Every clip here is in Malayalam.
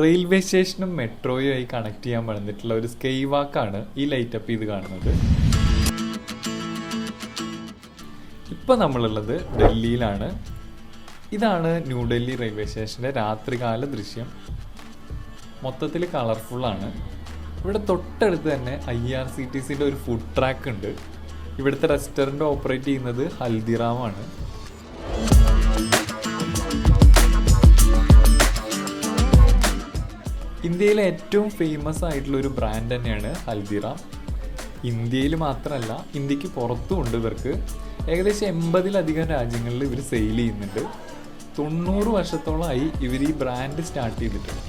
റെയിൽവേ സ്റ്റേഷനും മെട്രോയുമായി കണക്ട് ചെയ്യാൻ പറഞ്ഞിട്ടുള്ള ഒരു സ്കൈ വാക്കാണ് ഈ ലൈറ്റ് അപ്പ് ചെയ്ത് കാണുന്നത്. ഇപ്പം നമ്മളുള്ളത് ഡൽഹിയിലാണ്. ഇതാണ് ന്യൂഡൽഹി റെയിൽവേ സ്റ്റേഷൻ്റെ രാത്രികാല ദൃശ്യം. മൊത്തത്തിൽ കളർഫുള്ളാണ്. ഇവിടെ തൊട്ടടുത്ത് തന്നെ IRCTCൻ്റെ ഒരു ഫുഡ് ട്രാക്ക് ഉണ്ട്. ഇവിടുത്തെ റെസ്റ്റോറൻറ്റ് ഓപ്പറേറ്റ് ചെയ്യുന്നത് ഹൽദിറാമാണ്. ഇന്ത്യയിലെ ഏറ്റവും ഫേമസ് ആയിട്ടുള്ള ഒരു ബ്രാൻഡ് തന്നെയാണ് ഹൽദിറാം. ഇന്ത്യയിൽ മാത്രമല്ല, ഇന്ത്യക്ക് പുറത്തും ഉണ്ട് ഇവർക്ക്. ഏകദേശം 80-ലധികം രാജ്യങ്ങളിൽ ഇവർ സെയിൽ ചെയ്യുന്നുണ്ട്. 90 വർഷത്തോളമായി ഇവർ ഈ ബ്രാൻഡ് സ്റ്റാർട്ട് ചെയ്തിട്ടുണ്ട്.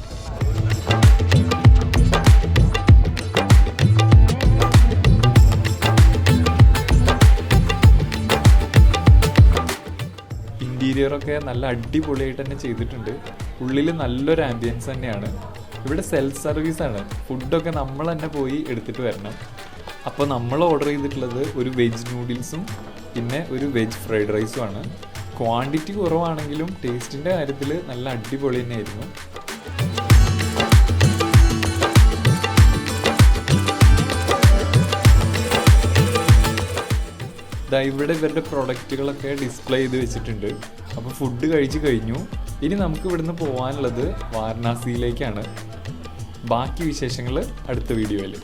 ഇൻറ്റീരിയറൊക്കെ നല്ല അടിപൊളിയായിട്ട് തന്നെ ചെയ്തിട്ടുണ്ട്. ഉള്ളിൽ നല്ലൊരു ആംബിയൻസ് തന്നെയാണ്. ഇവിടെ സെൽഫ് സർവീസാണ്. ഫുഡൊക്കെ നമ്മൾ തന്നെ പോയി എടുത്തിട്ട് വരണം. അപ്പോൾ നമ്മൾ ഓർഡർ ചെയ്തിട്ടുള്ളത് ഒരു വെജ് നൂഡിൽസും പിന്നെ ഒരു വെജ് ഫ്രൈഡ് റൈസും ആണ്. ക്വാണ്ടിറ്റി കുറവാണെങ്കിലും ടേസ്റ്റിൻ്റെ കാര്യത്തിൽ നല്ല അടിപൊളി തന്നെയായിരുന്നു. ഇവിടെ ഇവരുടെ പ്രൊഡക്റ്റുകളൊക്കെ ഡിസ്പ്ലേ ചെയ്ത് വെച്ചിട്ടുണ്ട്. അപ്പോൾ ഫുഡ് കഴിച്ച് കഴിഞ്ഞു. ഇനി നമുക്ക് ഇവിടുന്ന് പോകാനുള്ളത് വാരണാസിയിലേക്കാണ്. ബാക്കി വിശേഷങ്ങൾ അടുത്ത വീഡിയോയിൽ.